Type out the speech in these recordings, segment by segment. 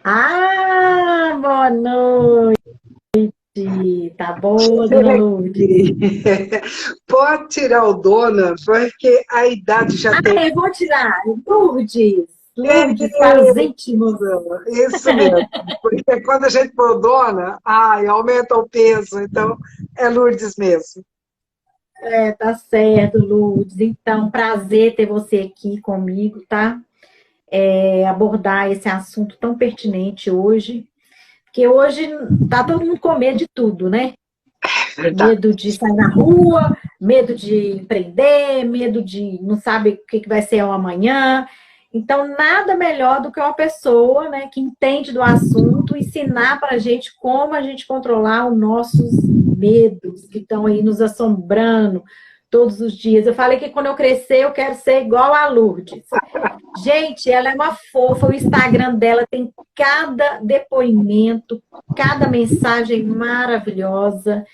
Ah, boa noite. Tá boa, dona Lourdes? Aqui. Pode tirar o dona, porque a idade já Ah, tem. eu vou tirar. Lourdes, É Lourdes para os íntimos. isso mesmo. Porque quando a gente põe dona, ai, aumenta o peso. Então, é Lourdes mesmo. É, tá certo, Lourdes. Então, prazer ter você aqui comigo, tá? Abordar esse assunto tão pertinente hoje. Porque hoje tá todo mundo com medo de tudo, né? Verdade. Medo de sair na rua, medo de empreender, medo de não sabe o que vai ser o amanhã. Então, nada melhor do que uma pessoa, né, que entende do assunto ensinar para a gente como a gente controlar os nossos medos que estão aí nos assombrando todos os dias. Eu falei que quando eu crescer eu quero ser igual a Lourdes. Gente, ela é uma fofa, o Instagram dela tem cada depoimento, cada mensagem maravilhosa,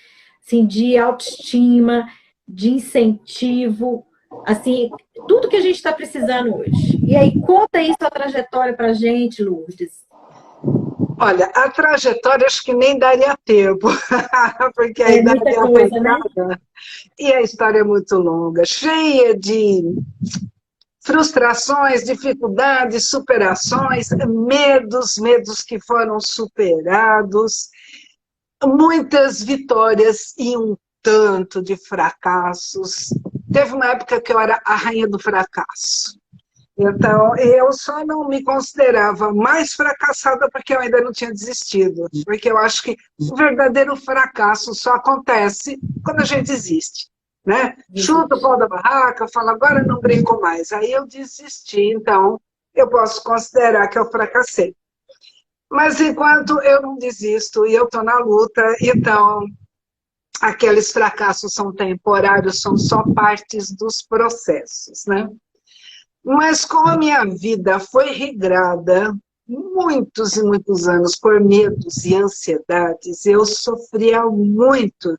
assim, de autoestima, de incentivo, assim, tudo que a gente está precisando hoje. E aí, conta aí sua trajetória para a gente, Lourdes. Olha, a trajetória acho que nem daria tempo, porque a É idade muita é coisa, né? apertada e a história é muito longa, cheia de frustrações, dificuldades, superações, medos que foram superados, muitas vitórias e um tanto de fracassos. Teve uma época que eu era a rainha do fracasso. Então, eu só não me considerava mais fracassada porque eu ainda não tinha desistido. Porque eu acho que o verdadeiro fracasso só acontece quando a gente desiste. Né? Chuta o Desiste. pau da barraca, fala, agora não brinco mais. Aí eu desisti, então eu posso considerar que eu fracassei. Mas enquanto eu não desisto e eu estou na luta, então aqueles fracassos são temporários, são só partes dos processos, né? Mas como a minha vida foi regrada muitos e muitos anos por medos e ansiedades, eu sofria muito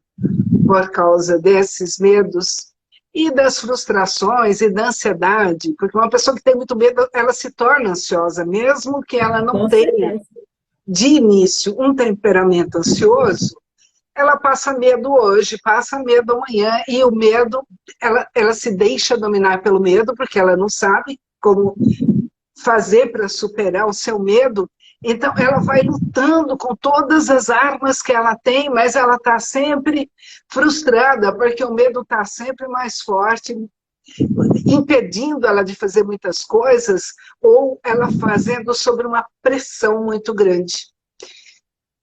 por causa desses medos e das frustrações e da ansiedade, porque uma pessoa que tem muito medo, ela se torna ansiosa, mesmo que ela não Com tenha certeza. de início um temperamento ansioso, ela passa medo hoje, passa medo amanhã, e o medo, ela se deixa dominar pelo medo, porque ela não sabe como fazer para superar o seu medo, então ela vai lutando com todas as armas que ela tem, mas ela está sempre frustrada, porque o medo está sempre mais forte, impedindo ela de fazer muitas coisas, ou ela fazendo sobre uma pressão muito grande.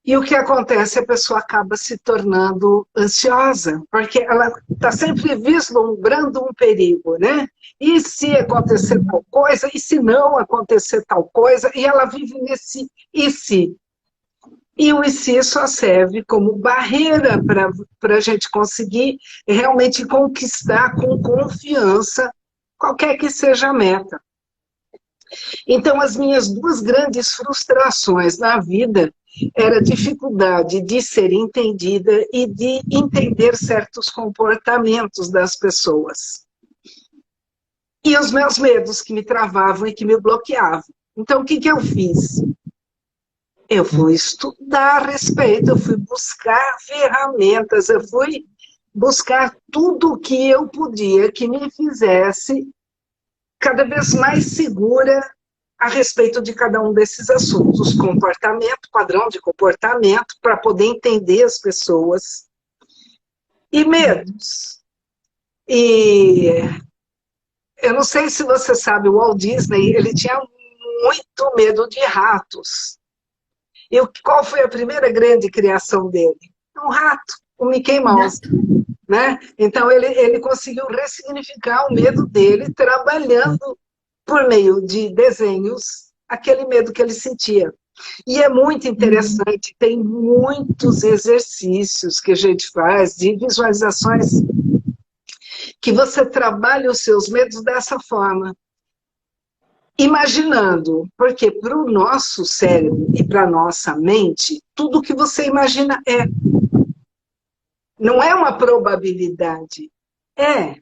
E o que acontece? A pessoa acaba se tornando ansiosa, porque ela está sempre vislumbrando um perigo, né? E se acontecer tal coisa? E se não acontecer tal coisa? E ela vive nesse e se. E o e se só serve como barreira para a gente conseguir realmente conquistar com confiança qualquer que seja a meta. Então, as minhas duas grandes frustrações na vida era a dificuldade de ser entendida e de entender certos comportamentos das pessoas. E os meus medos que me travavam e que me bloqueavam. Então, o que, que eu fiz? Eu fui estudar a respeito, eu fui buscar ferramentas, eu fui buscar tudo o que eu podia que me fizesse cada vez mais segura a respeito de cada um desses assuntos, comportamento, padrão de comportamento, para poder entender as pessoas, e medos. E eu não sei se você sabe, o Walt Disney, ele tinha muito medo de ratos. E qual foi a primeira grande criação dele? Um rato, o Mickey Mouse. Gato. Né? Então ele conseguiu ressignificar o medo dele trabalhando por meio de desenhos aquele medo que ele sentia. E é muito Uhum. interessante, tem muitos exercícios que a gente faz de visualizações que você trabalha os seus medos dessa forma, imaginando, porque para o nosso cérebro e para a nossa mente, tudo que você imagina não é uma probabilidade, é.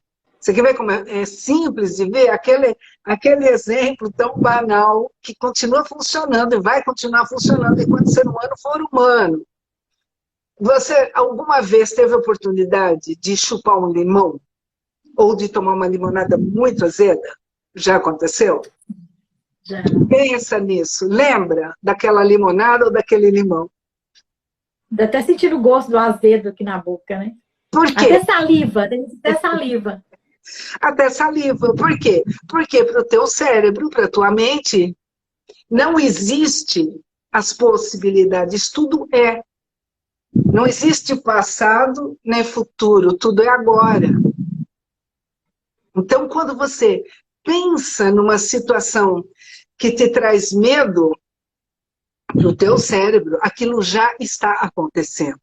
Você quer ver como é simples de ver? Aquele exemplo tão banal que continua funcionando e vai continuar funcionando enquanto o ser humano for humano. Você alguma vez teve a oportunidade de chupar um limão? Ou de tomar uma limonada muito azeda? Já aconteceu? Já. Pensa nisso. Lembra daquela limonada ou daquele limão? Dá até sentir o gosto do azedo aqui na boca, né? Por quê? Até saliva, tem até saliva. Até saliva. Por quê? Porque para o teu cérebro, para a tua mente, não existe as possibilidades. Tudo é. Não existe passado nem futuro. Tudo é agora. Então, quando você pensa numa situação que te traz medo, no teu cérebro, aquilo já está acontecendo.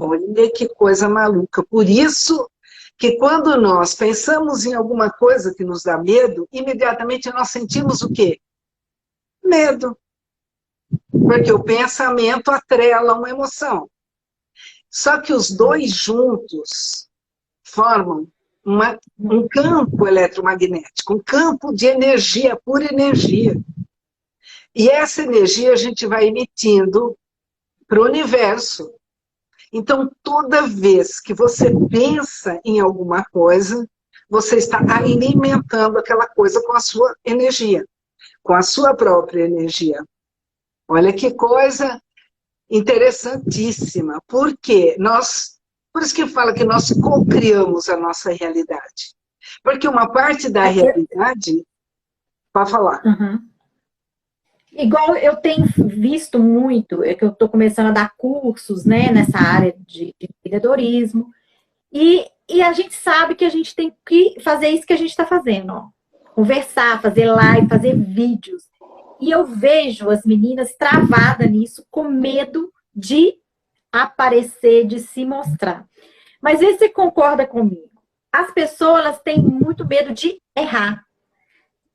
Olha que coisa maluca. Por isso que quando nós pensamos em alguma coisa que nos dá medo, imediatamente nós sentimos o quê? Medo. Porque o pensamento atrela uma emoção. Só que os dois juntos formam um campo eletromagnético, um campo de energia, pura energia. E essa energia a gente vai emitindo para o universo. Então, toda vez que você pensa em alguma coisa, você está alimentando aquela coisa com a sua energia, com a sua própria energia. Olha que coisa interessantíssima, porque por isso que fala que nós co-criamos a nossa realidade. Porque uma parte da realidade, pode falar. Uhum. Igual eu tenho visto muito, é que eu estou começando a dar cursos, né, nessa área de empreendedorismo, e a gente sabe que a gente tem que fazer isso que a gente está fazendo, ó. Conversar, fazer live, fazer vídeos. E eu vejo as meninas travadas nisso, com medo de aparecer, de se mostrar. Mas vê se você concorda comigo. As pessoas, elas têm muito medo de errar,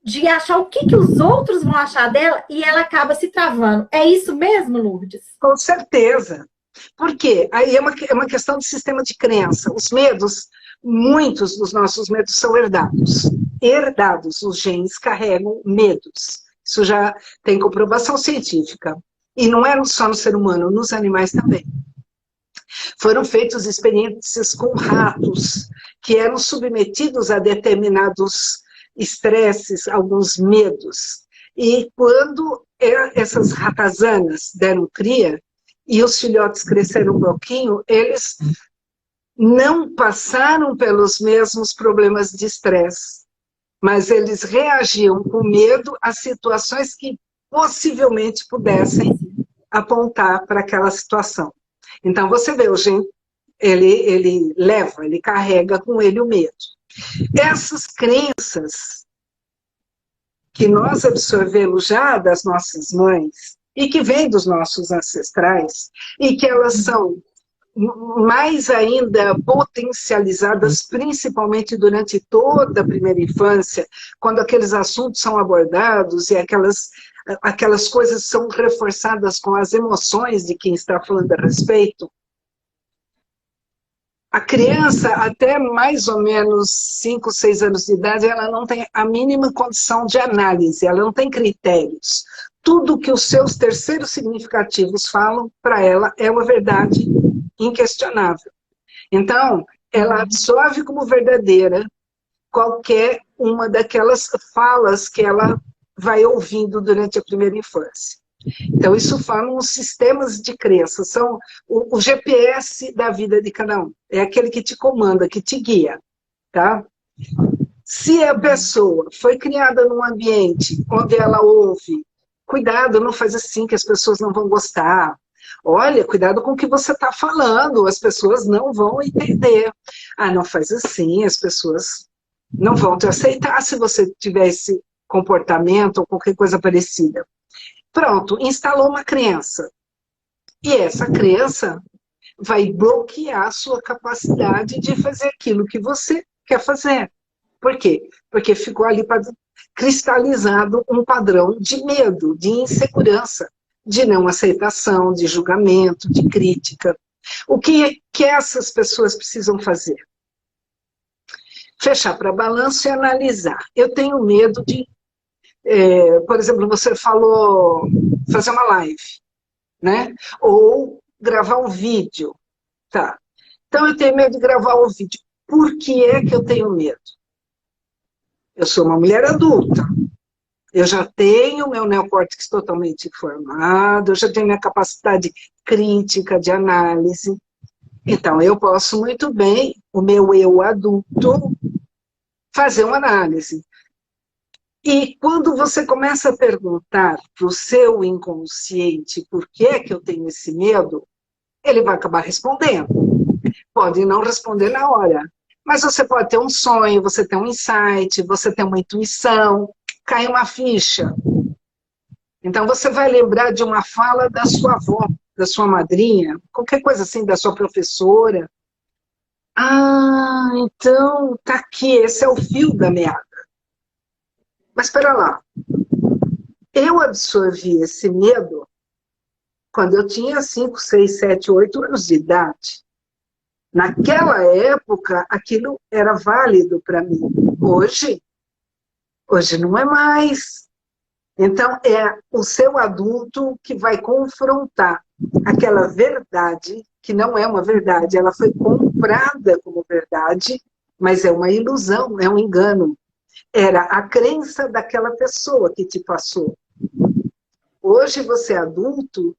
de achar o que os outros vão achar dela, e ela acaba se travando. É isso mesmo, Lourdes? Com certeza. Por quê? Aí é uma questão de sistema de crença. Os medos, muitos dos nossos medos são herdados. Herdados, os genes carregam medos. Isso já tem comprovação científica. E não é só no ser humano, nos animais também. Foram feitas experiências com ratos, que eram submetidos a determinados estresses, alguns medos. E quando essas ratazanas deram cria, e os filhotes cresceram um pouquinho, eles não passaram pelos mesmos problemas de estresse, mas eles reagiam com medo a situações que possivelmente pudessem apontar para aquela situação. Então você vê, o gene, ele carrega com ele o medo. Essas crenças que nós absorvemos já das nossas mães e que vêm dos nossos ancestrais, e que elas são mais ainda potencializadas, principalmente durante toda a primeira infância, quando aqueles assuntos são abordados e aquelas coisas são reforçadas com as emoções de quem está falando a respeito. A criança, até mais ou menos 5, 6 anos de idade, ela não tem a mínima condição de análise, ela não tem critérios. Tudo que os seus terceiros significativos falam para ela é uma verdade inquestionável. Então, ela absorve como verdadeira qualquer uma daquelas falas que ela vai ouvindo durante a primeira infância. Então, isso forma uns sistemas de crença, são o GPS da vida de cada um. É aquele que te comanda, que te guia, tá? Se a pessoa foi criada num ambiente onde ela ouve, cuidado, não faz assim que as pessoas não vão gostar. Olha, cuidado com o que você está falando, as pessoas não vão entender. Ah, não faz assim, as pessoas não vão te aceitar se você tiver esse comportamento ou qualquer coisa parecida. Pronto, instalou uma crença. E essa crença vai bloquear a sua capacidade de fazer aquilo que você quer fazer. Por quê? Porque ficou ali cristalizado um padrão de medo, de insegurança, de não aceitação, de julgamento, de crítica. O que essas pessoas precisam fazer? Fechar para balanço e analisar. Eu tenho medo de, por exemplo, você falou fazer uma live, né? Ou gravar um vídeo, tá? Então eu tenho medo de gravar o vídeo. Por que é que eu tenho medo? Eu sou uma mulher adulta. Eu já tenho meu neocórtex totalmente formado, eu já tenho minha capacidade crítica de análise. Então, eu posso muito bem, o meu eu adulto, fazer uma análise. E quando você começa a perguntar para o seu inconsciente por que é que eu tenho esse medo, ele vai acabar respondendo. Pode não responder na hora, mas você pode ter um sonho, você tem um insight, você tem uma intuição, cai uma ficha. Então você vai lembrar de uma fala da sua avó, da sua madrinha, qualquer coisa assim, da sua professora. Ah, então tá aqui, esse é o fio da meada. Mas espera lá, eu absorvi esse medo quando eu tinha 5, 6, 7, 8 anos de idade. Naquela época, aquilo era válido para mim. Hoje não é mais. Então, é o seu adulto que vai confrontar aquela verdade, que não é uma verdade, ela foi comprada como verdade, mas é uma ilusão, é um engano. Era a crença daquela pessoa que te passou. Hoje, você adulto,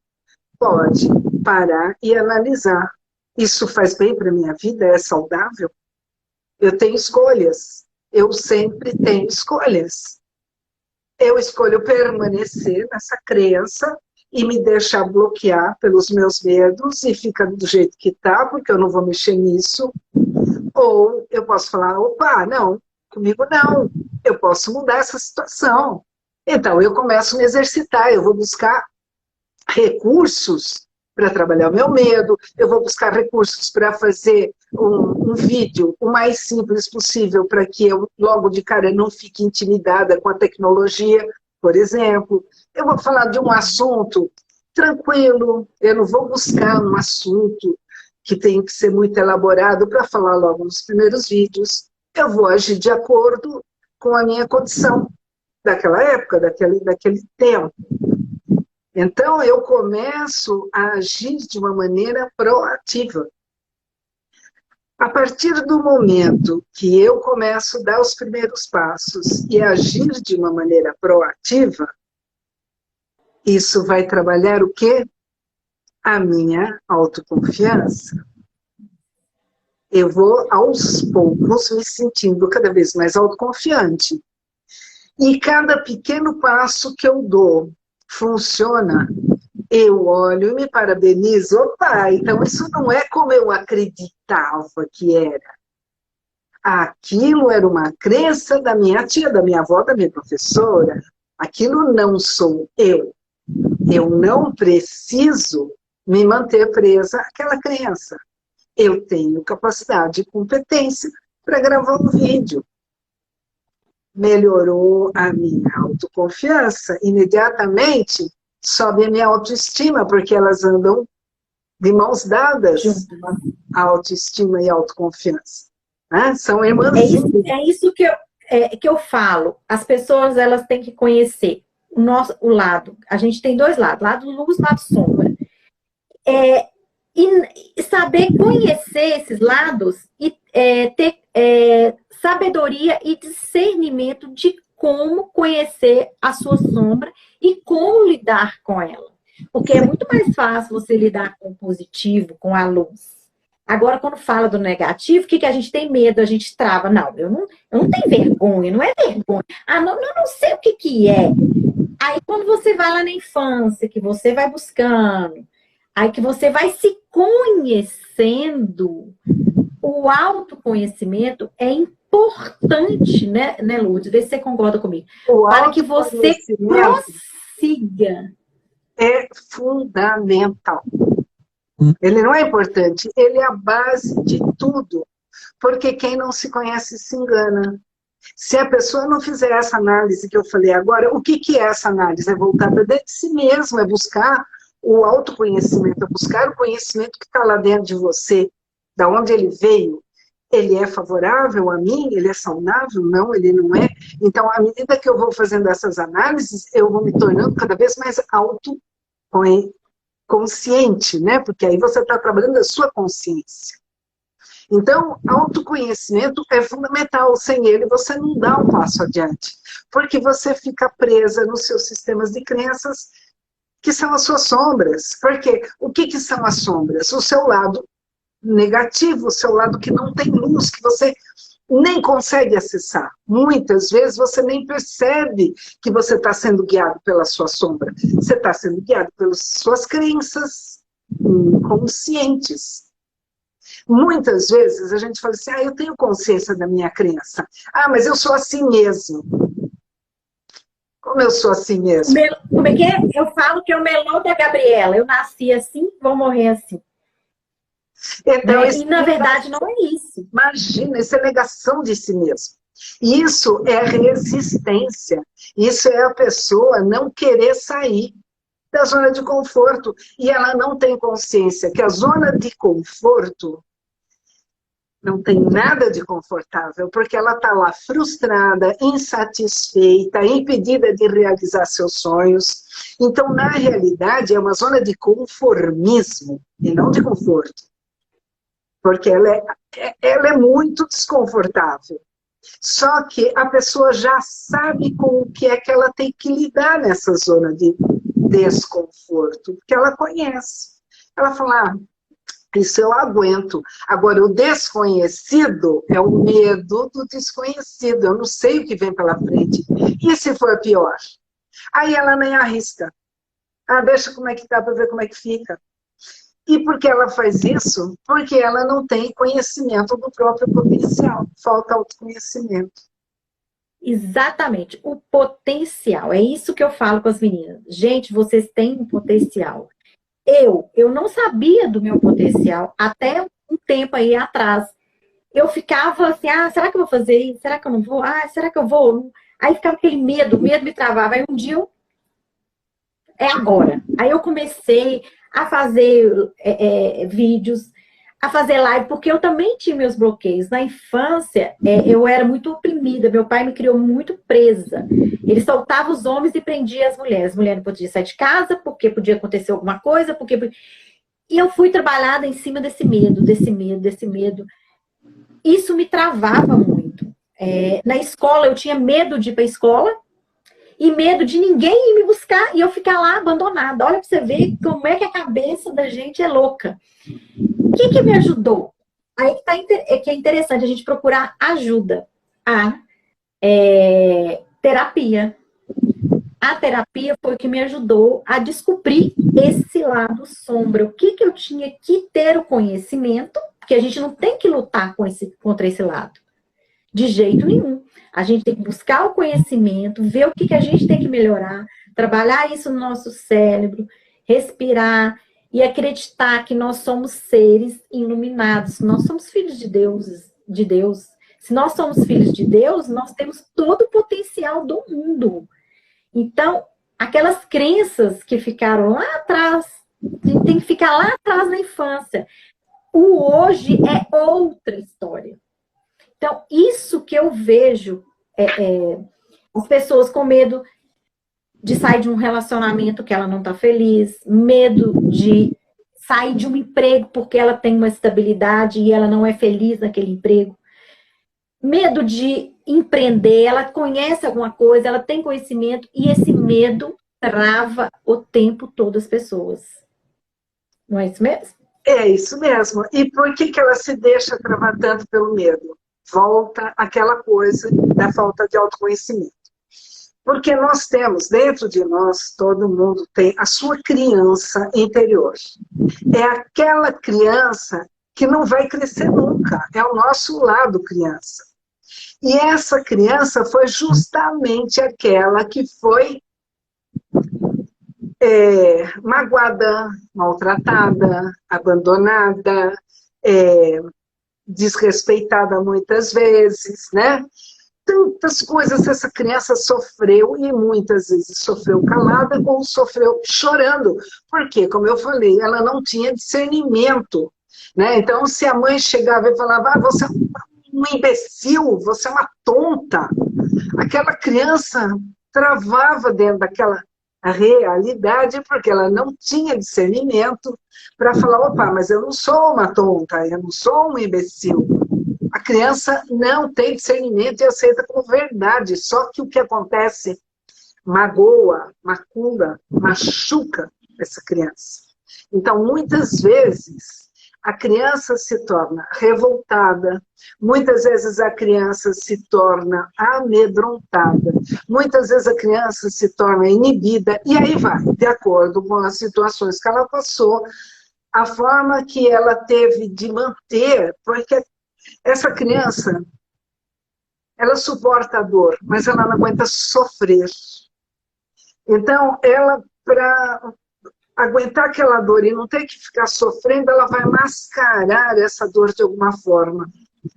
pode parar e analisar. Isso faz bem para a minha vida? É saudável? Eu tenho escolhas. Eu sempre tenho escolhas. Eu escolho permanecer nessa crença e me deixar bloquear pelos meus medos e fica do jeito que está, porque eu não vou mexer nisso. Ou eu posso falar, opa, não, comigo não. Eu posso mudar essa situação. Então, eu começo a me exercitar, eu vou buscar recursos para trabalhar o meu medo, eu vou buscar recursos para fazer um vídeo o mais simples possível para que eu, logo de cara, não fique intimidada com a tecnologia, por exemplo. Eu vou falar de um assunto tranquilo, eu não vou buscar um assunto que tem que ser muito elaborado para falar logo nos primeiros vídeos. Eu vou agir de acordo com a minha condição daquela época, daquele tempo. Então, eu começo a agir de uma maneira proativa. A partir do momento que eu começo a dar os primeiros passos e agir de uma maneira proativa, isso vai trabalhar o quê? A minha autoconfiança. Eu vou, aos poucos, me sentindo cada vez mais autoconfiante. E cada pequeno passo que eu dou funciona, eu olho e me parabenizo. Opa, então isso não é como eu acreditava que era. Aquilo era uma crença da minha tia, da minha avó, da minha professora. Aquilo não sou eu. Eu não preciso me manter presa àquela crença. Eu tenho capacidade e competência para gravar um vídeo. Melhorou a minha autoconfiança, imediatamente sobe a minha autoestima, porque elas andam de mãos dadas, a autoestima e a autoconfiança. Né? São irmãzinhas. É isso que eu falo. As pessoas, elas têm que conhecer o lado. A gente tem dois lados, lado luz e lado sombra. E saber conhecer esses lados e ter sabedoria e discernimento de como conhecer a sua sombra e como lidar com ela. Porque é muito mais fácil você lidar com o positivo, com a luz. Agora, quando fala do negativo, o que a gente tem medo? A gente trava. Não, eu não tenho vergonha, não é vergonha. Ah, não sei o que é. Aí, quando você vai lá na infância, que você vai buscando, aí que você vai se conhecendo, o autoconhecimento é importante, né, Lourdes? Vê se você concorda comigo. Para que você prossiga. É fundamental. Ele não é importante, ele é a base de tudo. Porque quem não se conhece se engana. Se a pessoa não fizer essa análise que eu falei agora, o que é essa análise? É voltar para dentro de si mesmo, é buscar o autoconhecimento, é buscar o conhecimento que está lá dentro de você, da onde ele veio. ele é favorável a mim? Ele é saudável? Não, ele não é. Então, à medida que eu vou fazendo essas análises, eu vou me tornando cada vez mais consciente, né? Porque aí você está trabalhando a sua consciência. Então, autoconhecimento é fundamental. Sem ele, você não dá um passo adiante. Porque você fica presa nos seus sistemas de crenças, que são as suas sombras. Porque o que são as sombras? O seu lado negativo, o seu lado que não tem luz, que você nem consegue acessar. Muitas vezes você nem percebe que você está sendo guiado pela sua sombra. Você está sendo guiado pelas suas crenças inconscientes. Muitas vezes a gente fala assim, eu tenho consciência da minha crença. Mas eu sou assim mesmo. Como eu sou assim mesmo? Como é que é? Eu falo que é o melão da Gabriela. Eu nasci assim, vou morrer assim. Então, E na verdade não é isso. Imagina, isso é negação de si mesmo. Isso é resistência. Isso é a pessoa não querer sair da zona de conforto. E ela não tem consciência que a zona de conforto não tem nada de confortável, porque ela está lá frustrada, insatisfeita, impedida de realizar seus sonhos. Então, na realidade, é uma zona de conformismo e não de conforto. Porque ela é muito desconfortável. Só que a pessoa já sabe com o que é que ela tem que lidar nessa zona de desconforto, porque ela conhece. Ela fala, isso eu aguento. Agora, o desconhecido é o medo do desconhecido. Eu não sei o que vem pela frente. E se for pior? Aí ela nem arrisca. Deixa como é que tá para ver como é que fica. E por que ela faz isso? Porque ela não tem conhecimento do próprio potencial. Falta autoconhecimento. Exatamente. O potencial. É isso que eu falo com as meninas. Gente, vocês têm um potencial. Eu não sabia do meu potencial até um tempo aí atrás. Eu ficava assim, será que eu vou fazer isso? Será que eu não vou? Será que eu vou? Aí ficava aquele medo, o medo me travava. Aí um dia é agora. Aí eu comecei a fazer vídeos, a fazer live, porque eu também tinha meus bloqueios. Na infância, eu era muito oprimida, meu pai me criou muito presa. Ele soltava os homens e prendia as mulheres. As mulheres não podiam sair de casa, porque podia acontecer alguma coisa, E eu fui trabalhada em cima desse medo, desse medo, desse medo. Isso me travava muito. Na escola, eu tinha medo de ir para a escola, e medo de ninguém ir me buscar e eu ficar lá abandonada. Olha para você ver como é que a cabeça da gente é louca. O que me ajudou? Aí que é interessante a gente procurar ajuda. Terapia. A terapia foi o que me ajudou a descobrir esse lado sombra. O que eu tinha que ter o conhecimento, porque a gente não tem que lutar contra esse lado. De jeito nenhum. A gente tem que buscar o conhecimento, ver o que a gente tem que melhorar, trabalhar isso no nosso cérebro, respirar e acreditar que nós somos seres iluminados, nós somos filhos de Deus. Se nós somos filhos de Deus, nós temos todo o potencial do mundo. Então, aquelas crenças que ficaram lá atrás, a gente tem que ficar lá atrás na infância. O hoje é outra história. Então, isso que eu vejo, as pessoas com medo de sair de um relacionamento que ela não está feliz, medo de sair de um emprego porque ela tem uma estabilidade e ela não é feliz naquele emprego, medo de empreender, ela conhece alguma coisa, ela tem conhecimento e esse medo trava o tempo todo as pessoas. Não é isso mesmo? É isso mesmo. E por que ela se deixa travar tanto pelo medo? Volta aquela coisa da falta de autoconhecimento. Porque nós temos, dentro de nós, todo mundo tem a sua criança interior. É aquela criança que não vai crescer nunca. É o nosso lado criança. E essa criança foi justamente aquela que foi magoada, maltratada, abandonada, desrespeitada muitas vezes, né? Tantas coisas essa criança sofreu e muitas vezes sofreu calada ou sofreu chorando. Porque, como eu falei, ela não tinha discernimento né? Então, se a mãe chegava e falava, ah, você é um imbecil, você é uma tonta, aquela criança travava dentro daquela realidade, porque ela não tinha discernimento para falar, opa, mas eu não sou uma tonta, eu não sou um imbecil. A criança não tem discernimento e aceita como verdade, só que o que acontece magoa, macula, machuca essa criança. Então, muitas vezes, a criança se torna revoltada, muitas vezes a criança se torna amedrontada, muitas vezes a criança se torna inibida, e aí vai, de acordo com as situações que ela passou, a forma que ela teve de manter, porque essa criança, ela suporta a dor, mas ela não aguenta sofrer. Então, ela, para aguentar aquela dor e não ter que ficar sofrendo, ela vai mascarar essa dor de alguma forma.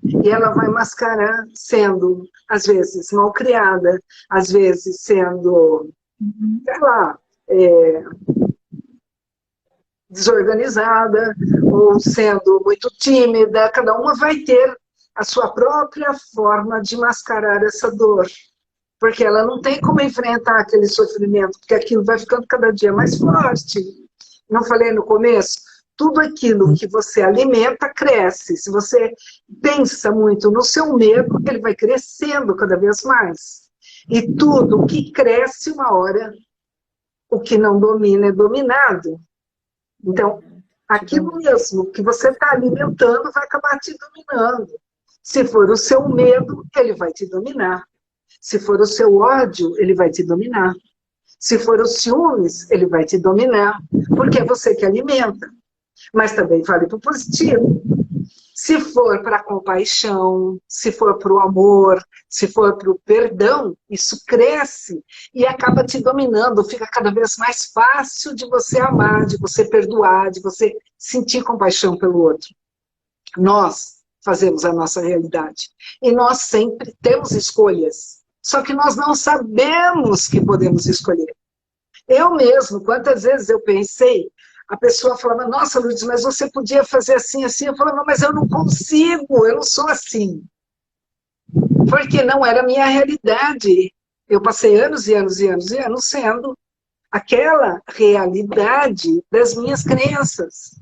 E ela vai mascarar sendo, às vezes, malcriada, às vezes sendo, sei lá, desorganizada, ou sendo muito tímida. Cada uma vai ter a sua própria forma de mascarar essa dor. Porque ela não tem como enfrentar aquele sofrimento, porque aquilo vai ficando cada dia mais forte. Não falei no começo? Tudo aquilo que você alimenta cresce. Se você pensa muito no seu medo, ele vai crescendo cada vez mais. E tudo que cresce, uma hora, o que não domina é dominado. Então, aquilo mesmo que você está alimentando vai acabar te dominando. Se for o seu medo, ele vai te dominar. Se for o seu ódio, ele vai te dominar. Se for os ciúmes, ele vai te dominar. Porque é você que alimenta. Mas também vale para o positivo. Se for para a compaixão, se for para o amor, se for para o perdão, isso cresce e acaba te dominando. Fica cada vez mais fácil de você amar, de você perdoar, de você sentir compaixão pelo outro. Nós fazemos a nossa realidade. E nós sempre temos escolhas. Só que nós não sabemos que podemos escolher. Eu mesmo, quantas vezes eu pensei, a pessoa falava, nossa, Lourdes, mas você podia fazer assim, assim. Eu falava, mas eu não consigo, eu não sou assim. Porque não era a minha realidade. Eu passei anos e anos e anos e anos sendo aquela realidade das minhas crenças.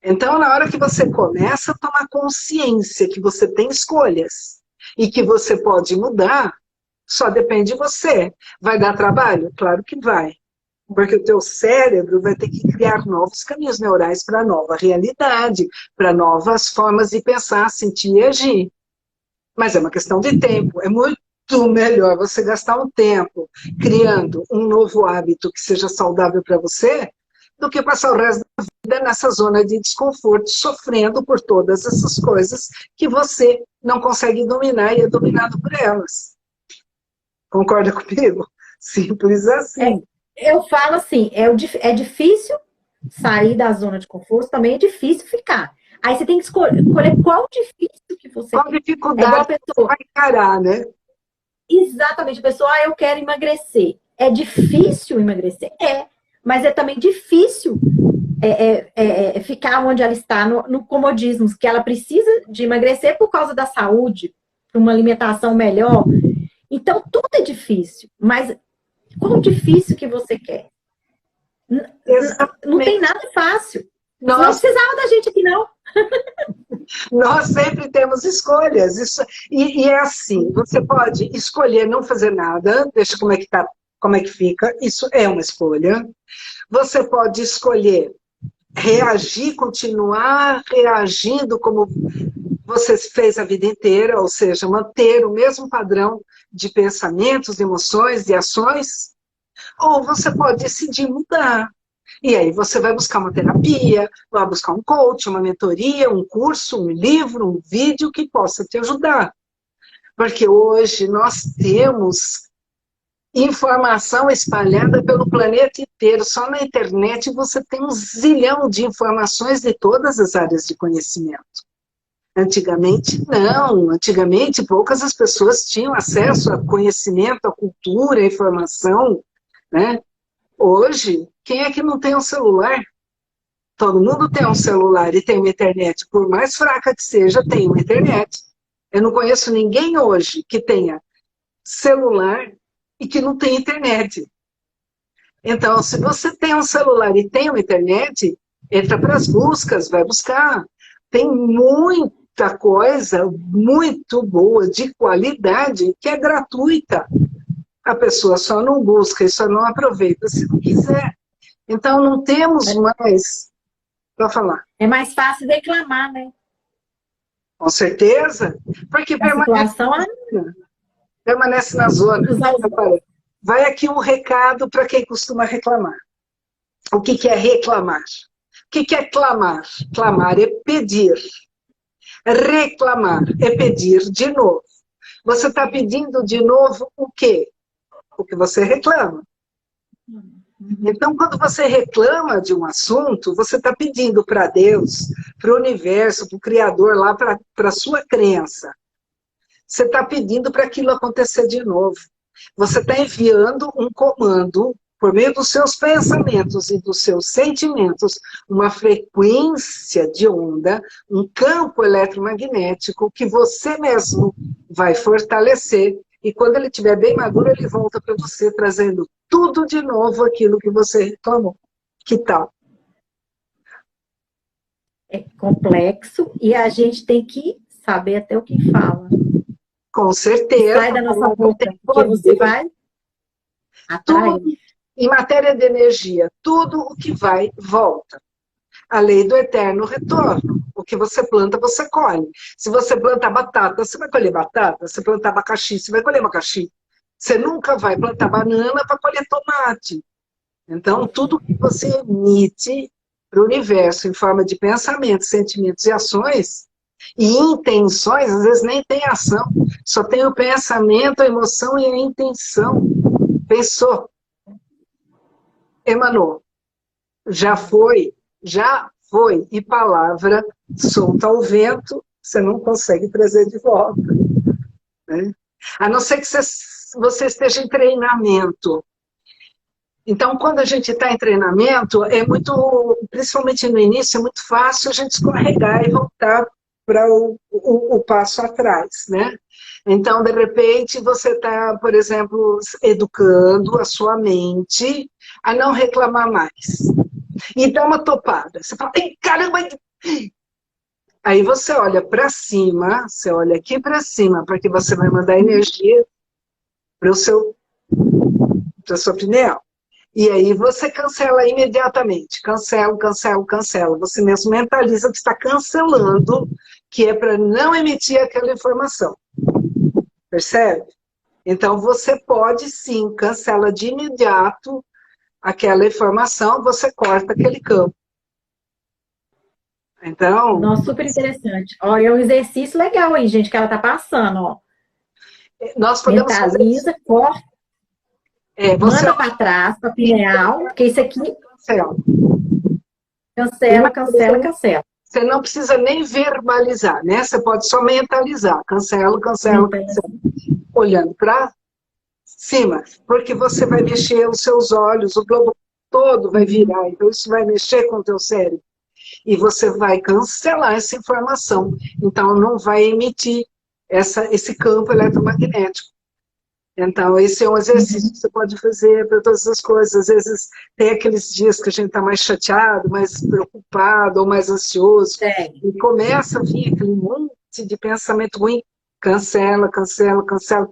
Então, na hora que você começa a tomar consciência que você tem escolhas e que você pode mudar, só depende de você. Vai dar trabalho? Claro que vai. Porque o teu cérebro vai ter que criar novos caminhos neurais para nova realidade, para novas formas de pensar, sentir e agir. Mas é uma questão de tempo. É muito melhor você gastar um tempo criando um novo hábito que seja saudável para você, do que passar o resto da vida nessa zona de desconforto, sofrendo por todas essas coisas que você não consegue dominar e é dominado por elas. Concorda comigo? Simples assim. Eu falo assim, é difícil sair da zona de conforto, também é difícil ficar. Aí você tem que escolher qual difícil que você qual quer. dificuldade é pessoa, você vai encarar, né? Exatamente, a pessoa, eu quero emagrecer. É difícil emagrecer? Mas é também difícil ficar onde ela está, no comodismo, que ela precisa de emagrecer por causa da saúde, para uma alimentação melhor. Então, tudo é difícil, mas qual difícil que você quer? Não tem nada fácil. Não precisava da gente aqui, não. Nós sempre temos escolhas. E é assim, você pode escolher não fazer nada, deixa como é que tá, como é que fica, isso é uma escolha. Você pode escolher reagir, continuar reagindo como você fez a vida inteira, ou seja, manter o mesmo padrão de pensamentos, de emoções, de ações, ou você pode decidir mudar. E aí você vai buscar uma terapia, vai buscar um coach, uma mentoria, um curso, um livro, um vídeo que possa te ajudar. Porque hoje nós temos informação espalhada pelo planeta inteiro. Só na internet você tem um zilhão de informações de todas as áreas de conhecimento. Antigamente, não. Antigamente, poucas as pessoas tinham acesso a conhecimento, a cultura, a informação, né? Hoje, quem é que não tem um celular? Todo mundo tem um celular e tem uma internet. Por mais fraca que seja, tem uma internet. Eu não conheço ninguém hoje que tenha celular e que não tenha internet. Então, se você tem um celular e tem uma internet, entra para as buscas, vai buscar. Tem muita coisa muito boa, de qualidade, que é gratuita. A pessoa só não busca e só não aproveita se não quiser. Então, não temos mais para falar. É mais fácil reclamar, né? Com certeza, porque A situação permanece na zona. é... Vai aqui um recado para quem costuma reclamar. O que é reclamar? O que é clamar? Clamar é pedir. Reclamar é pedir de novo. Você está pedindo de novo o quê? O que você reclama. Então, quando você reclama de um assunto, você está pedindo para Deus, para o universo, para o Criador, lá para a sua crença. Você está pedindo para aquilo acontecer de novo. Você está enviando um comando, por meio dos seus pensamentos e dos seus sentimentos, uma frequência de onda, um campo eletromagnético que você mesmo vai fortalecer. E quando ele estiver bem maduro, ele volta para você, trazendo tudo de novo aquilo que você reclamou. Que tal? É complexo e a gente tem que saber até o que fala. Com certeza. Sai da nossa boca, porque você vai atrair. Em matéria de energia, tudo o que vai, volta. A lei do eterno retorno. O que você planta, você colhe. Se você plantar batata, você vai colher batata. Se plantar abacaxi, você vai colher abacaxi. Você nunca vai plantar banana para colher tomate. Então, tudo que você emite para o universo em forma de pensamentos, sentimentos e ações, e intenções, às vezes nem tem ação, só tem o pensamento, a emoção e a intenção. Pensou, emanou, já foi, e palavra solta ao vento, você não consegue trazer de volta. Né? A não ser que você esteja em treinamento. Então, quando a gente está em treinamento, é muito, principalmente no início, é muito fácil a gente escorregar e voltar para o passo atrás, né? Então, de repente, você está, por exemplo, educando a sua mente a não reclamar mais. E dá uma topada. Você fala, ai, caramba! Aí você olha para cima, você olha aqui para cima, porque você vai mandar energia para a sua pineal. E aí você cancela imediatamente. Cancela, cancela, cancela. Você mesmo mentaliza que está cancelando, que é para não emitir aquela informação. Percebe? Então você pode sim, cancela de imediato aquela informação, você corta aquele campo. Então... Nossa, super interessante. Ó, é um exercício legal aí, gente, que ela tá passando, ó. Nós podemos mentaliza, fazer... corta, manda para trás, para pineal, porque isso aqui... Cancela, cancela, cancela. Você não precisa nem verbalizar, né? Você pode só mentalizar. Cancela, cancela, cancela. Olhando para cima, porque você vai mexer os seus olhos, o globo todo vai virar, então isso vai mexer com o teu cérebro. E você vai cancelar essa informação. Então não vai emitir esse campo eletromagnético. Então, esse é um exercício que você pode fazer para todas as coisas. Às vezes, tem aqueles dias que a gente está mais chateado, mais preocupado, ou mais ansioso. E começa a vir aquele monte de pensamento ruim. Cancela, cancela, cancela.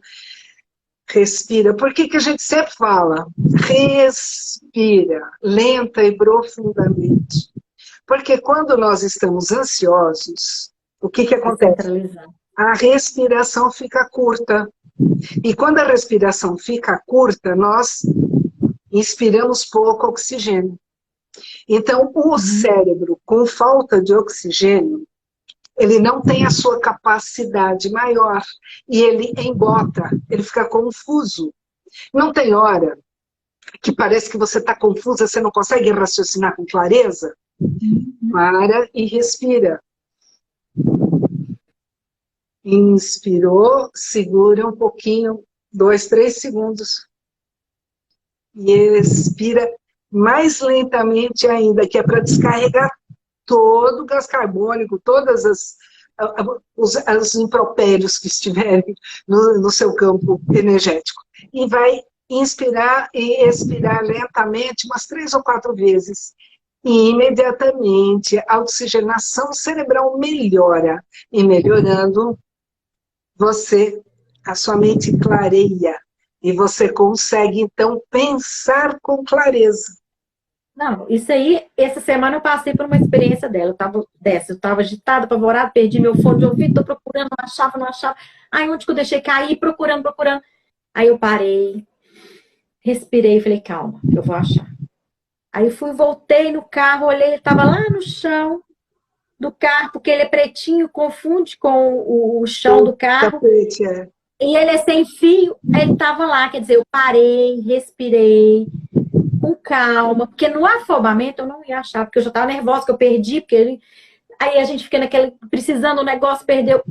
Respira. Por que a gente sempre fala? Respira, lenta e profundamente. Porque quando nós estamos ansiosos, o que acontece? A respiração fica curta. E quando a respiração fica curta, nós inspiramos pouco oxigênio. Então, o cérebro, com falta de oxigênio, ele não tem a sua capacidade maior. E ele embota, ele fica confuso. Não tem hora que parece que você está confusa, você não consegue raciocinar com clareza? Para e respira. Inspirou, segura um pouquinho, 2, 3 segundos. E expira mais lentamente ainda, que é para descarregar todo o gás carbônico, todas os impropérios que estiverem no seu campo energético. E vai inspirar e expirar lentamente umas 3 ou 4 vezes. E imediatamente a oxigenação cerebral melhora. E melhorando, a sua mente clareia. E você consegue, então, pensar com clareza. Não, isso aí, essa semana eu passei por uma experiência dela. Eu tava agitada, apavorada, perdi meu fone de ouvido, tô procurando, não achava, não achava. Aí onde que eu deixei cair, procurando, procurando. Aí eu parei, respirei e falei, calma, eu vou achar. Aí fui, voltei no carro, olhei, ele tava lá no chão do carro, porque ele é pretinho, confunde com o chão do carro. Tapete, é. E ele é sem fio, ele tava lá, quer dizer, eu parei, respirei, com calma, porque no afobamento eu não ia achar, porque eu já estava nervosa, que eu perdi, aí a gente fica naquele, precisando do negócio, perdeu.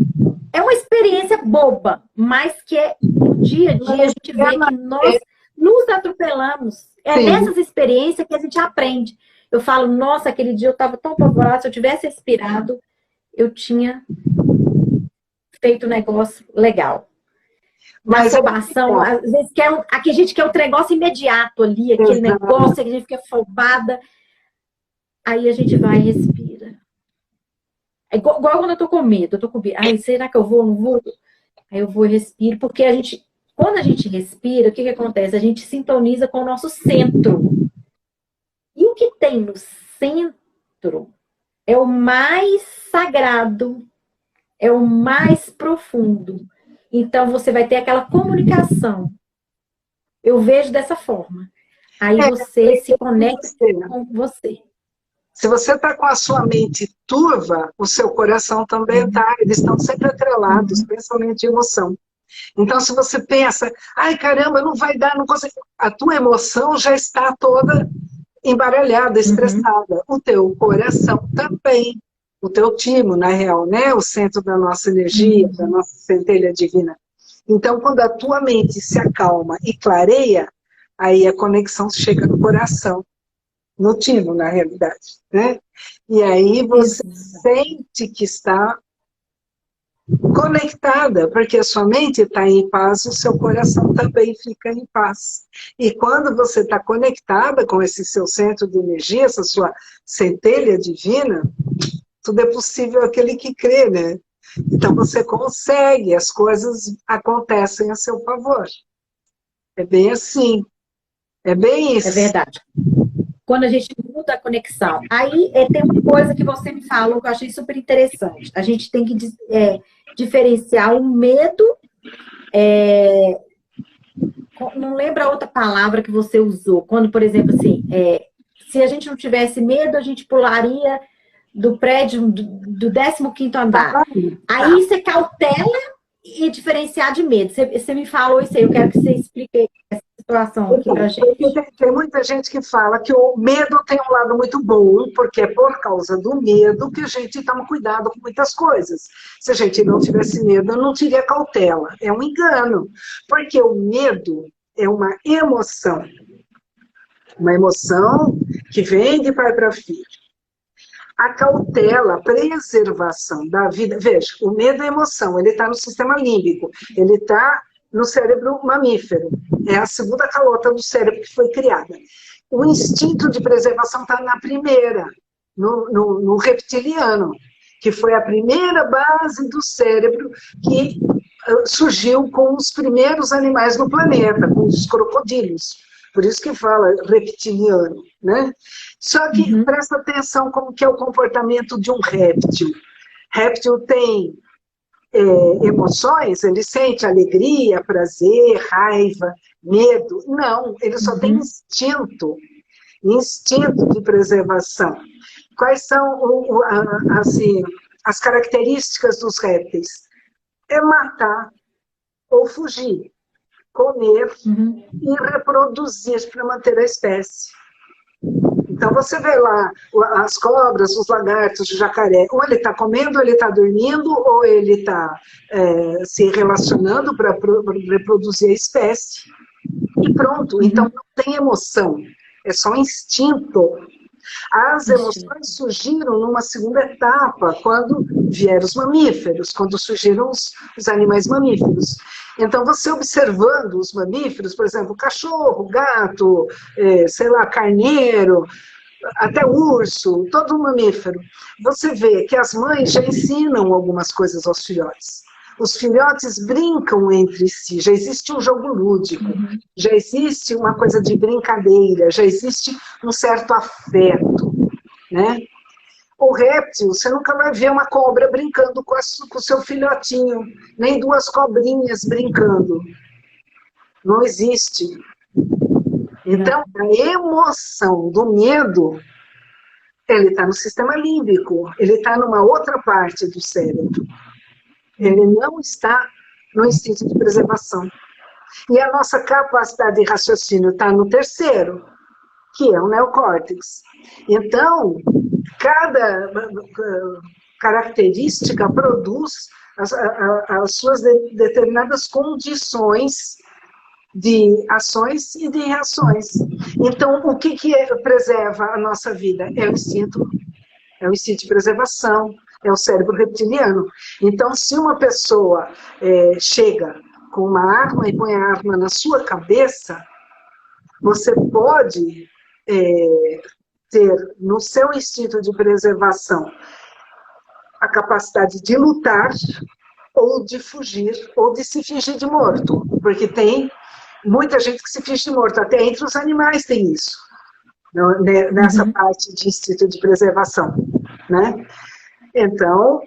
É uma experiência boba, mas que no dia a dia a gente vê que nós nos atropelamos. É nessas experiências que a gente aprende. Eu falo, nossa, aquele dia eu estava tão apavorada, se eu tivesse respirado, eu tinha feito um negócio legal. Mas afobação, às vezes aqui a gente quer o negócio imediato ali, aquele negócio que a gente fica afobada. Aí a gente vai e respira. É igual quando eu tô com medo, eu tô com medo. Ai, será que eu vou, não vou? Aí eu vou e respiro, porque quando a gente respira, o que acontece? A gente sintoniza com o nosso centro. E o que tem no centro é o mais sagrado, é o mais profundo. Então, você vai ter aquela comunicação. Eu vejo dessa forma. Aí você se conecta com você. Se você está com a sua mente turva, o seu coração também está. Eles estão sempre atrelados, pensamento e emoção. Então, se você pensa, ai caramba, não vai dar, não consigo. A tua emoção já está toda embaralhada, estressada. O teu coração também. O teu timo, na real, né? O centro da nossa energia, da nossa centelha divina. Então, quando a tua mente se acalma e clareia, aí a conexão chega no coração, no timo, na realidade, né? E aí você sente que está conectada, porque a sua mente está em paz, o seu coração também fica em paz. E quando você está conectada com esse seu centro de energia, essa sua centelha divina, tudo é possível aquele que crê, né? Então você consegue, as coisas acontecem a seu favor. É bem assim. É bem isso. É verdade. Quando a gente muda a conexão. Aí tem uma coisa que você me falou que eu achei super interessante. A gente tem que diferenciar o medo. Não lembro a outra palavra que você usou. Quando, por exemplo, assim, se a gente não tivesse medo, a gente pularia do prédio do 15º andar. Aí você cautela e diferenciar de medo. Você me falou isso aí, eu quero que você explique essa situação aqui pra gente. Tem muita gente que fala que o medo tem um lado muito bom, porque é por causa do medo que a gente toma cuidado com muitas coisas. Se a gente não tivesse medo, não teria cautela. É um engano, porque o medo é uma emoção que vem de pai para filho. A cautela, a preservação da vida. Veja, o medo é emoção, ele está no sistema límbico, ele está no cérebro mamífero. É a segunda calota do cérebro que foi criada. O instinto de preservação está na primeira, no reptiliano, que foi a primeira base do cérebro que surgiu com os primeiros animais no planeta, com os crocodilos. Por isso que fala reptiliano, né? Só que presta atenção como que é o comportamento de um réptil. Réptil tem emoções, ele sente alegria, prazer, raiva, medo. Não, ele só tem instinto de preservação. Quais são assim, as características dos répteis? É matar ou fugir, comer e reproduzir para manter a espécie. Então você vê lá as cobras, os lagartos, o jacaré, ou ele está comendo, ou ele está dormindo, ou ele está se relacionando para reproduzir a espécie. E pronto, então não tem emoção. é só instinto. As emoções surgiram numa segunda etapa, quando vieram os mamíferos, quando surgiram os animais mamíferos. Então, você observando os mamíferos, por exemplo, cachorro, gato, sei lá, carneiro, até urso, todo mamífero, você vê que as mães já ensinam algumas coisas aos filhotes. Os filhotes brincam entre si, já existe um jogo lúdico, já existe uma coisa de brincadeira, já existe um certo afeto, né? O réptil, você nunca vai ver uma cobra brincando com o seu filhotinho, nem duas cobrinhas brincando. Não existe. Então, a emoção do medo, ele está no sistema límbico, ele está numa outra parte do cérebro. Ele não está no instinto de preservação. E a nossa capacidade de raciocínio está no terceiro, que é o neocórtex. Então, cada característica produz as suas determinadas condições de ações e de reações. Então, o que preserva a nossa vida? É o instinto de preservação, é o cérebro reptiliano. Então, se uma pessoa chega com uma arma e põe a arma na sua cabeça, você pode ter no seu instinto de preservação a capacidade de lutar, ou de fugir, ou de se fingir de morto. Porque tem muita gente que se finge de morto, até entre os animais tem isso, nessa parte de instinto de preservação, né? Então,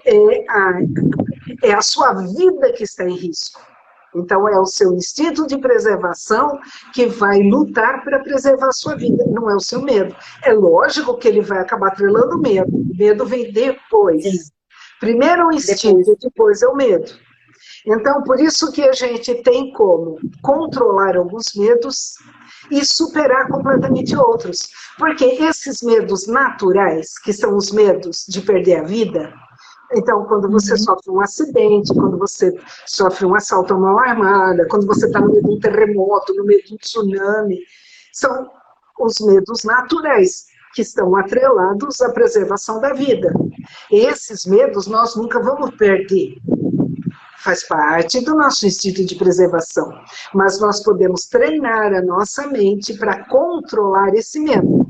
é a sua vida que está em risco. Então, é o seu instinto de preservação que vai lutar para preservar a sua vida, não é o seu medo. É lógico que ele vai acabar atrelando o medo. O medo vem depois. Sim. Primeiro o instinto, depois é o medo. Então, por isso que a gente tem como controlar alguns medos e superar completamente outros. Porque esses medos naturais, que são os medos de perder a vida, então, quando você sofre um acidente, quando você sofre um assalto à mão armada, quando você está no meio de um terremoto, no meio de um tsunami, são os medos naturais, que estão atrelados à preservação da vida. Esses medos nós nunca vamos perder. Faz parte do nosso instinto de preservação. Mas nós podemos treinar a nossa mente para controlar esse medo.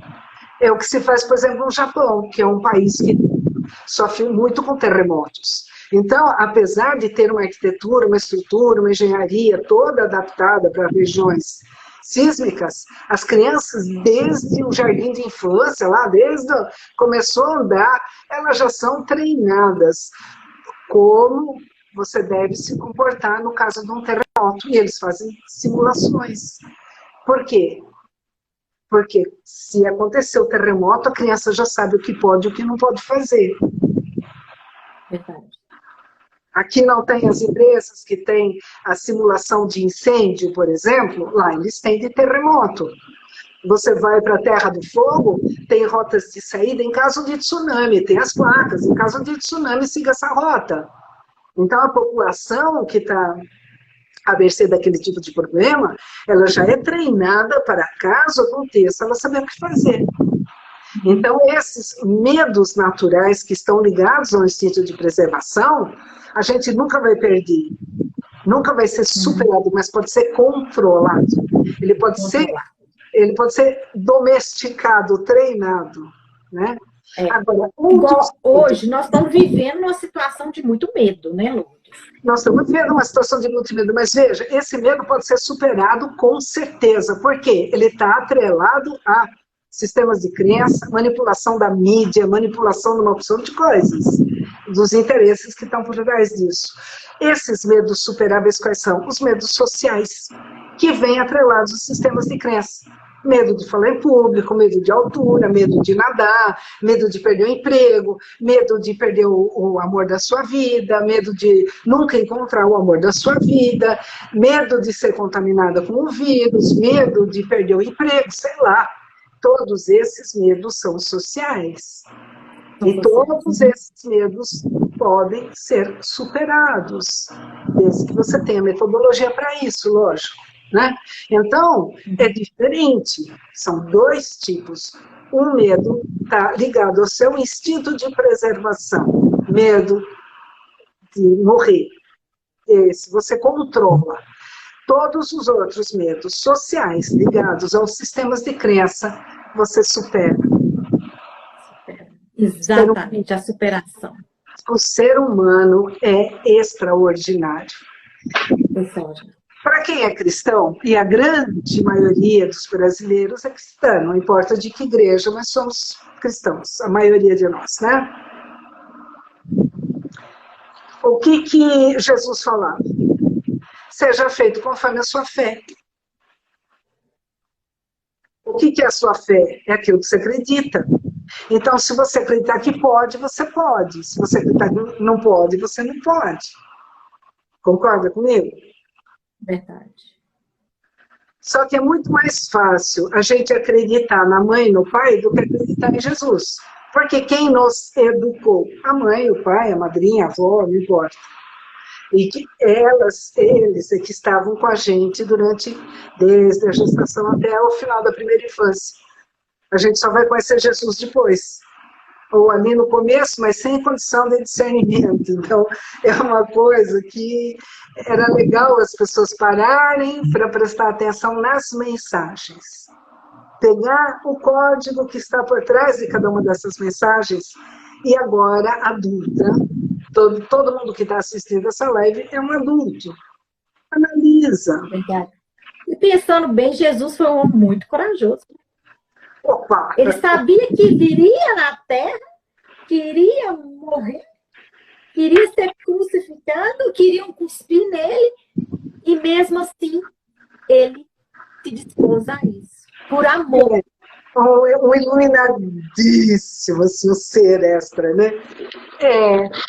É o que se faz, por exemplo, no Japão, que é um país que sofre muito com terremotos. Então, apesar de ter uma arquitetura, uma estrutura, uma engenharia toda adaptada para regiões sísmicas, as crianças, desde o jardim de infância, lá, começou a andar, elas já são treinadas como você deve se comportar no caso de um terremoto. E eles fazem simulações. Por quê? Porque se acontecer o terremoto, a criança já sabe o que pode e o que não pode fazer. Verdade. Aqui não tem as empresas que têm a simulação de incêndio, por exemplo, lá eles têm de terremoto. Você vai para a Terra do Fogo, tem rotas de saída em caso de tsunami, tem as placas, em caso de tsunami siga essa rota. Então a população que está à mercê daquele tipo de problema, ela já é treinada para, caso aconteça, ela saber o que fazer. Então, esses medos naturais que estão ligados ao instinto de preservação, a gente nunca vai perder. Nunca vai ser superado, mas pode ser controlado. Ele pode ser domesticado, treinado, né? Agora, igual hoje, nós estamos vivendo uma situação de muito medo, né, Lourdes? Nós estamos vivendo uma situação de muito medo, mas veja, esse medo pode ser superado com certeza. Por quê? Ele está atrelado a sistemas de crença, manipulação da mídia, manipulação de uma opção de coisas, dos interesses que estão por trás disso. Esses medos superáveis quais são? Os medos sociais, que vêm atrelados aos sistemas de crença. Medo de falar em público, medo de altura, medo de nadar, medo de perder o emprego, medo de perder o amor da sua vida, medo de nunca encontrar o amor da sua vida, medo de ser contaminada com o vírus, medo de perder o emprego, sei lá. Todos esses medos são sociais. E todos esses medos podem ser superados, desde que você tenha metodologia para isso, lógico. né? Então, é diferente. São dois tipos. Um medo está ligado ao seu instinto de preservação, medo de morrer. Esse você controla. Todos os outros medos sociais ligados aos sistemas de crença, você supera. Exatamente, a superação. O ser humano é extraordinário. Para quem é cristão, e a grande maioria dos brasileiros é cristã, não importa de que igreja, mas somos cristãos, a maioria de nós, né? O que Jesus falava? Seja feito conforme a sua fé. O que é a sua fé? É aquilo que você acredita. Então, se você acreditar que pode, você pode. Se você acreditar que não pode, você não pode. Concorda comigo? Verdade. Só que é muito mais fácil a gente acreditar na mãe e no pai do que acreditar em Jesus. Porque quem nos educou? A mãe, o pai, a madrinha, a avó, não importa. E que eles é que estavam com a gente desde a gestação até o final da primeira infância. A gente só vai conhecer Jesus depois. Ou ali no começo, mas sem condição de discernimento. Então, é uma coisa que era legal as pessoas pararem para prestar atenção nas mensagens. Pegar o código que está por trás de cada uma dessas mensagens. E agora, adulta, todo mundo que está assistindo essa live é um adulto. Analisa. Verdade. E pensando bem, Jesus foi um homem muito corajoso. Opa! Ele sabia que viria na terra, queria morrer, queria ser crucificado, queriam cuspir nele, e mesmo assim, ele se dispôs a isso, por amor. Um iluminadíssimo, assim, um ser extra, né?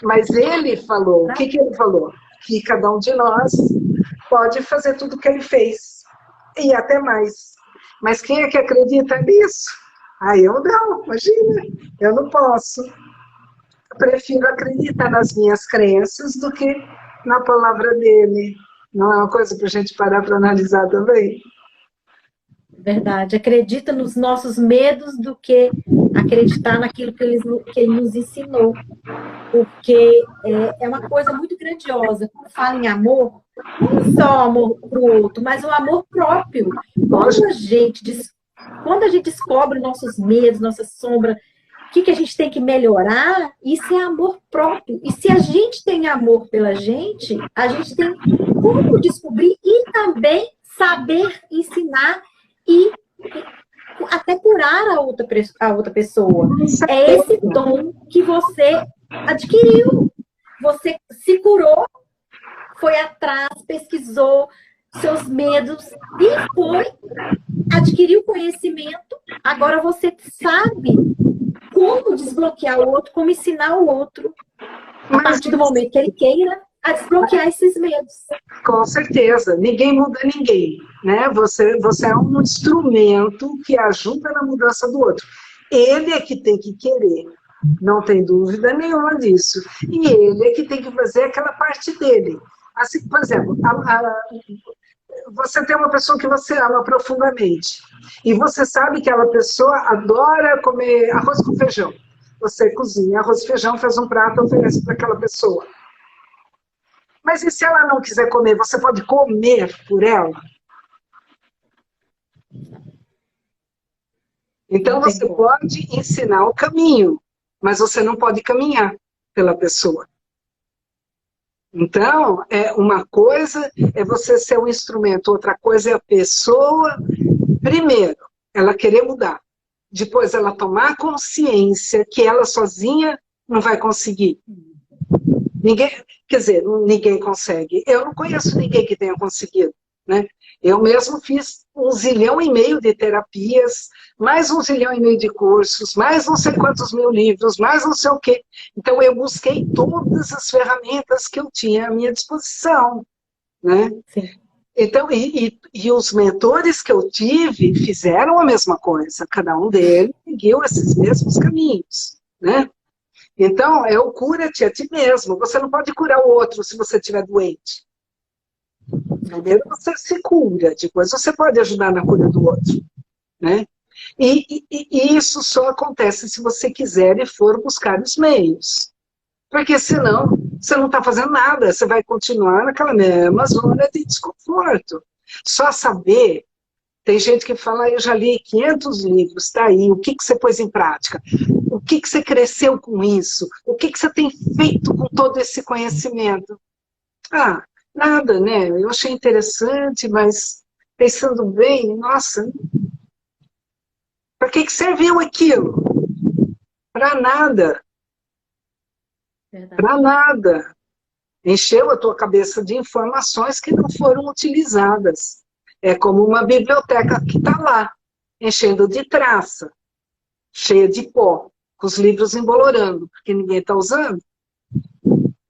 Mas ele falou, o que ele falou? Que cada um de nós pode fazer tudo o que ele fez, e até mais. Mas quem é que acredita nisso? Eu não, imagina, eu não posso. Eu prefiro acreditar nas minhas crenças do que na palavra dele. Não é uma coisa para a gente parar para analisar também? Verdade. Acredita nos nossos medos do que acreditar naquilo que ele nos ensinou. Porque é uma coisa muito grandiosa. Quando fala em amor, não só amor para o outro, mas o amor próprio. Quando a gente descobre nossos medos, nossa sombra, o que a gente tem que melhorar, isso é amor próprio. E se a gente tem amor pela gente, a gente tem como descobrir e também saber ensinar e até curar a outra pessoa. É esse dom que você adquiriu. Você se curou, foi atrás, pesquisou seus medos e adquiriu conhecimento. Agora você sabe como desbloquear o outro, como ensinar o outro, a partir do momento que ele queira, a desbloquear esses medos. Com certeza, ninguém muda ninguém, né? Você é um instrumento que ajuda na mudança do outro. Ele é que tem que querer, não tem dúvida nenhuma disso. E ele é que tem que fazer aquela parte dele. Assim, por exemplo, você tem uma pessoa que você ama profundamente, e você sabe que aquela pessoa adora comer arroz com feijão. Você cozinha arroz e feijão, faz um prato e oferece para aquela pessoa. Mas e se ela não quiser comer, você pode comer por ela? Então você pode ensinar o caminho, mas você não pode caminhar pela pessoa. Então, uma coisa é você ser um instrumento, outra coisa é a pessoa, primeiro, ela querer mudar. Depois ela tomar consciência que ela sozinha não vai conseguir. Ninguém consegue. Eu não conheço ninguém que tenha conseguido, né? Eu mesmo fiz 1,5 zilhão de terapias, mais 1,5 zilhão de cursos, mais não sei quantos mil livros, mais não sei o quê. Então eu busquei todas as ferramentas que eu tinha à minha disposição, né? Sim. Então, e os mentores que eu tive fizeram a mesma coisa, cada um deles seguiu esses mesmos caminhos, né? Então, cura-te a ti mesmo. Você não pode curar o outro se você estiver doente. Primeiro você se cura, depois você pode ajudar na cura do outro, né? E isso só acontece se você quiser e for buscar os meios. Porque senão, você não está fazendo nada, você vai continuar naquela mesma zona de desconforto. Só saber, tem gente que fala, eu já li 500 livros, está aí, o que você pôs em prática? O que você cresceu com isso? O que você tem feito com todo esse conhecimento? Ah, nada, né? Eu achei interessante, mas pensando bem, nossa, para que serviu aquilo? Para nada. Para nada. Encheu a tua cabeça de informações que não foram utilizadas. É como uma biblioteca que está lá, enchendo de traça, cheia de pó, com os livros embolorando, porque ninguém está usando.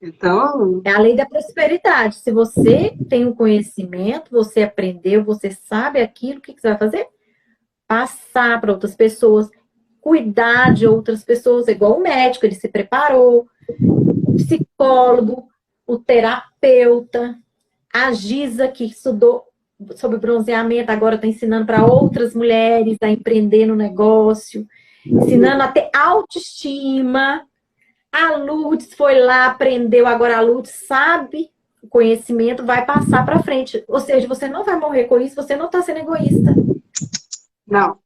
Então... É a lei da prosperidade. Se você tem um conhecimento, você aprendeu, você sabe aquilo, o que você vai fazer? Passar para outras pessoas, cuidar de outras pessoas, igual o médico, ele se preparou, o psicólogo, o terapeuta, a Giza, que estudou sobre bronzeamento, agora está ensinando para outras mulheres a empreender no negócio, ensinando a ter autoestima. A Lourdes foi lá, aprendeu, agora a Lourdes sabe o conhecimento, vai passar para frente. Ou seja, você não vai morrer com isso, você não está sendo egoísta. Não.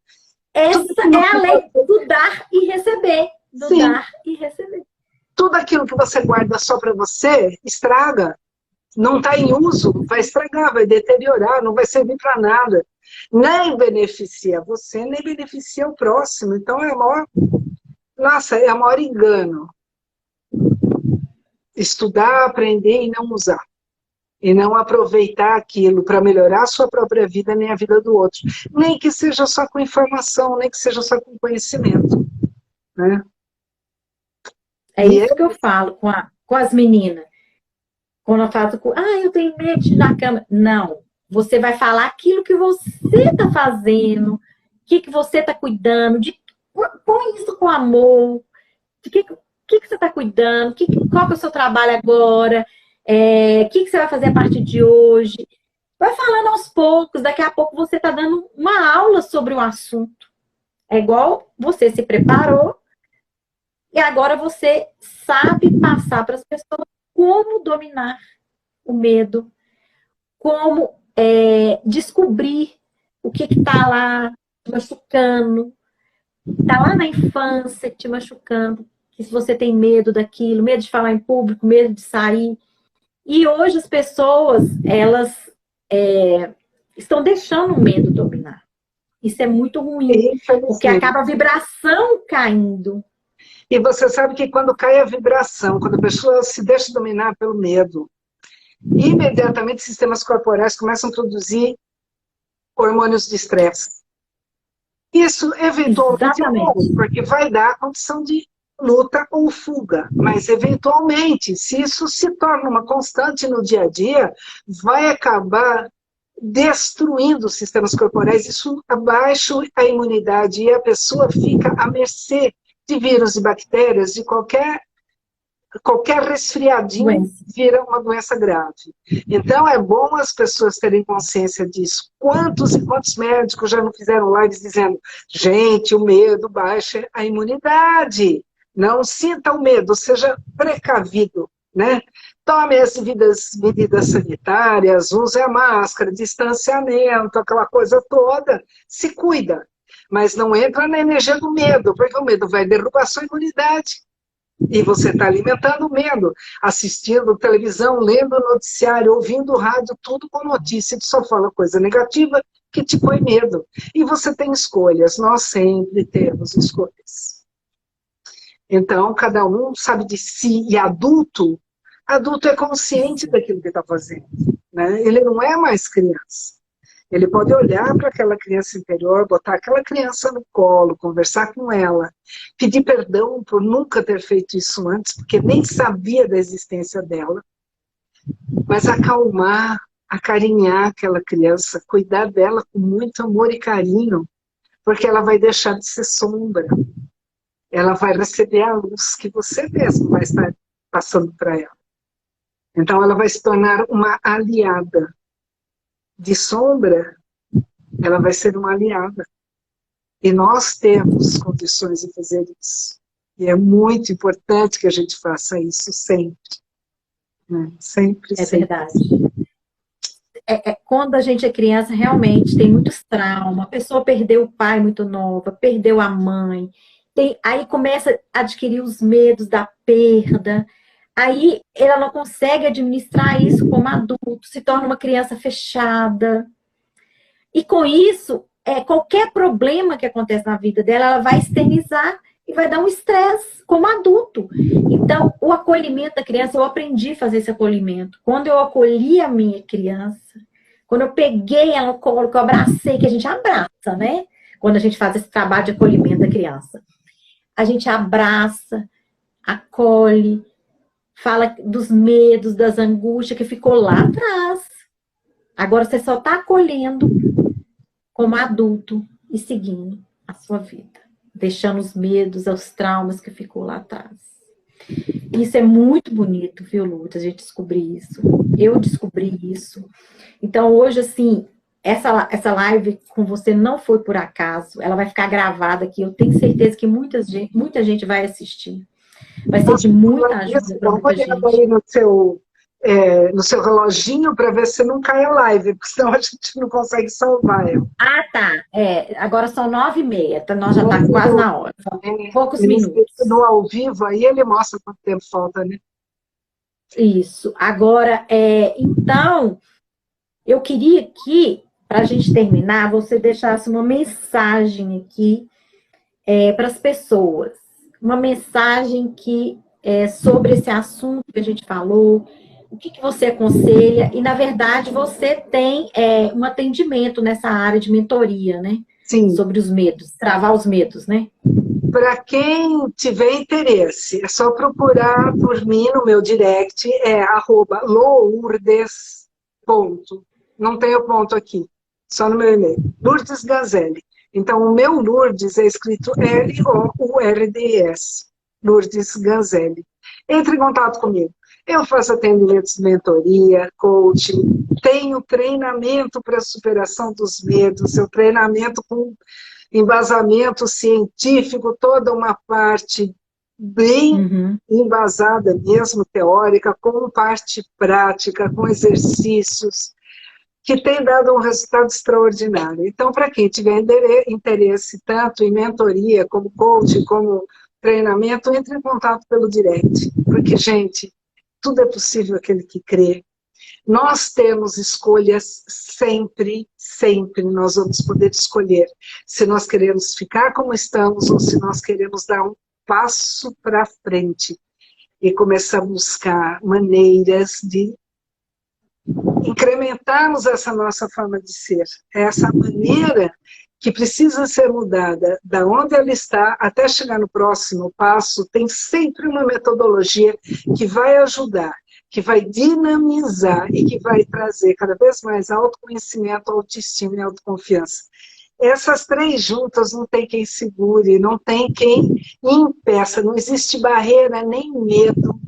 Essa é a lei do dar e receber. Do Sim. Dar e receber. Tudo aquilo que você guarda só para você, estraga. Não está em uso, vai estragar, vai deteriorar, não vai servir para nada. Nem beneficia você, nem beneficia o próximo. Então é a maior... Nossa, é o maior engano. Estudar, aprender e não usar. E não aproveitar aquilo para melhorar a sua própria vida, nem a vida do outro. Nem que seja só com informação, nem que seja só com conhecimento. Né? É isso que eu falo com as meninas. Quando eu falo, eu tenho medo de ir na cama. Não. Você vai falar aquilo que você está fazendo, o que você está cuidando, põe isso com amor. De que você está cuidando? Qual que é o seu trabalho agora? O que você vai fazer a partir de hoje? Vai falando aos poucos. Daqui a pouco você está dando uma aula sobre o assunto. É igual você se preparou e agora você sabe passar para as pessoas como dominar o medo, como descobrir o que está lá te machucando, está lá na infância te machucando, que se você tem medo daquilo, medo de falar em público, medo de sair. E hoje as pessoas, elas estão deixando o medo dominar. Isso é muito ruim, porque acaba a vibração caindo. E você sabe que quando cai a vibração, quando a pessoa se deixa dominar pelo medo, imediatamente sistemas corporais começam a produzir hormônios de estresse. Isso eventualmente é bom, porque vai dar a condição de luta ou fuga. Mas eventualmente, se isso se torna uma constante no dia a dia, vai acabar destruindo os sistemas corporais, isso abaixa a imunidade e a pessoa fica à mercê de vírus e bactérias, de qualquer resfriadinho vira uma doença grave. Então é bom as pessoas terem consciência disso. Quantos e quantos médicos já não fizeram lives dizendo, gente, o medo baixa a imunidade. Não sinta o medo, seja precavido, né? Tome as medidas sanitárias, use a máscara, distanciamento, aquela coisa toda, se cuida. Mas não entra na energia do medo, porque o medo vai derrubar a sua imunidade. E você está alimentando o medo, assistindo televisão, lendo noticiário, ouvindo rádio, tudo com notícia que só fala coisa negativa que te põe medo. E você tem escolhas, nós sempre temos escolhas. Então, cada um sabe de si, e adulto é consciente daquilo que está fazendo. Né? Ele não é mais criança. Ele pode olhar para aquela criança interior, botar aquela criança no colo, conversar com ela, pedir perdão por nunca ter feito isso antes, porque nem sabia da existência dela, mas acalmar, acarinhar aquela criança, cuidar dela com muito amor e carinho, porque ela vai deixar de ser sombra. Ela vai receber a luz que você mesmo vai estar passando para ela. Então ela vai se tornar uma aliada. de sombra, ela vai ser uma aliada. E nós temos condições de fazer isso. E é muito importante que a gente faça isso sempre. Né? Sempre, É sempre. verdade. Quando a gente é criança, realmente tem muitos traumas. A pessoa perdeu o pai muito nova, perdeu a mãe. Aí começa a adquirir os medos da perda. Aí ela não consegue administrar isso como adulto, se torna uma criança fechada. E com isso, qualquer problema que acontece na vida dela, ela vai externizar e vai dar um estresse como adulto. Então, o acolhimento da criança, eu aprendi a fazer esse acolhimento. Quando eu acolhi a minha criança, quando eu peguei ela no colo, que eu abracei, que a gente abraça, né? Quando a gente faz esse trabalho de acolhimento da criança. A gente abraça, acolhe, fala dos medos, das angústias que ficou lá atrás. Agora você só está acolhendo como adulto e seguindo a sua vida, deixando os medos, os traumas que ficou lá atrás. Isso é muito bonito, viu, Lourdes, a gente descobrir isso. Eu descobri isso. Então, hoje, assim, essa live com você não foi por acaso, ela vai ficar gravada aqui, eu tenho certeza que muita gente vai assistir. Vai ser de muita ajuda para muita gente. Aí no seu reloginho para ver se não cai a live, porque senão a gente não consegue salvar ela. Ah, tá. Agora são 9h30, então nós já está quase na hora. Poucos minutos. No ao vivo, aí ele mostra quanto tempo falta, né? Isso. Agora, então, eu queria que, para a gente terminar, você deixasse uma mensagem aqui para as pessoas. Uma mensagem sobre esse assunto que a gente falou, o que você aconselha, e na verdade você tem um atendimento nessa área de mentoria, né? Sim. Sobre os medos, travar os medos, né? Para quem tiver interesse, é só procurar por mim no meu direct, @lourdes. Não tem o ponto aqui, só no meu e-mail. Lourdes Gazelli. Então, o meu Lourdes é escrito Lourdes. Lourdes Gazelli. Entre em contato comigo. Eu faço atendimentos de mentoria, coaching, tenho treinamento para superação dos medos, eu treinamento com embasamento científico, toda uma parte bem embasada mesmo, teórica, com parte prática, com exercícios, que tem dado um resultado extraordinário. Então, para quem tiver interesse tanto em mentoria, como coaching, como treinamento, entre em contato pelo direct. Porque, gente, tudo é possível aquele que crê. Nós temos escolhas sempre, sempre. Nós vamos poder escolher se nós queremos ficar como estamos ou se nós queremos dar um passo para frente e começar a buscar maneiras de incrementarmos essa nossa forma de ser. Essa maneira que precisa ser mudada, da onde ela está até chegar no próximo passo, tem sempre uma metodologia que vai ajudar, que vai dinamizar e que vai trazer cada vez mais autoconhecimento, autoestima e autoconfiança. Essas três juntas não tem quem segure, não tem quem impeça, não existe barreira nem medo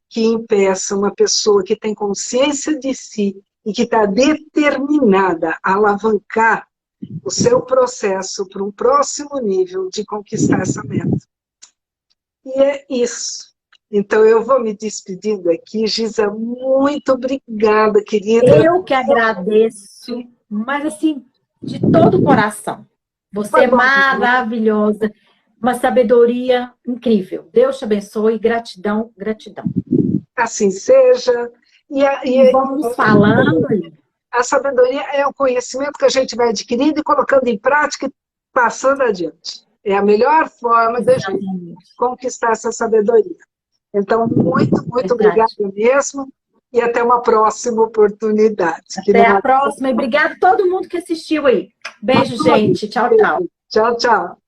que impeça uma pessoa que tem consciência de si e que está determinada a alavancar o seu processo para um próximo nível de conquistar essa meta. E é isso. Então, eu vou me despedindo aqui. Gisa, muito obrigada, querida. Eu que agradeço, mas assim, de todo o coração. Você é maravilhosa, uma sabedoria incrível. Deus te abençoe, gratidão, gratidão. Assim seja. E vamos falando aí. A sabedoria é o conhecimento que a gente vai adquirindo e colocando em prática e passando adiante. É a melhor forma de a gente conquistar essa sabedoria. Então, muito, muito obrigada mesmo e até uma próxima oportunidade. Até a próxima e obrigado a todo mundo que assistiu aí. Beijo, gente. Tchau, tchau. Tchau, tchau.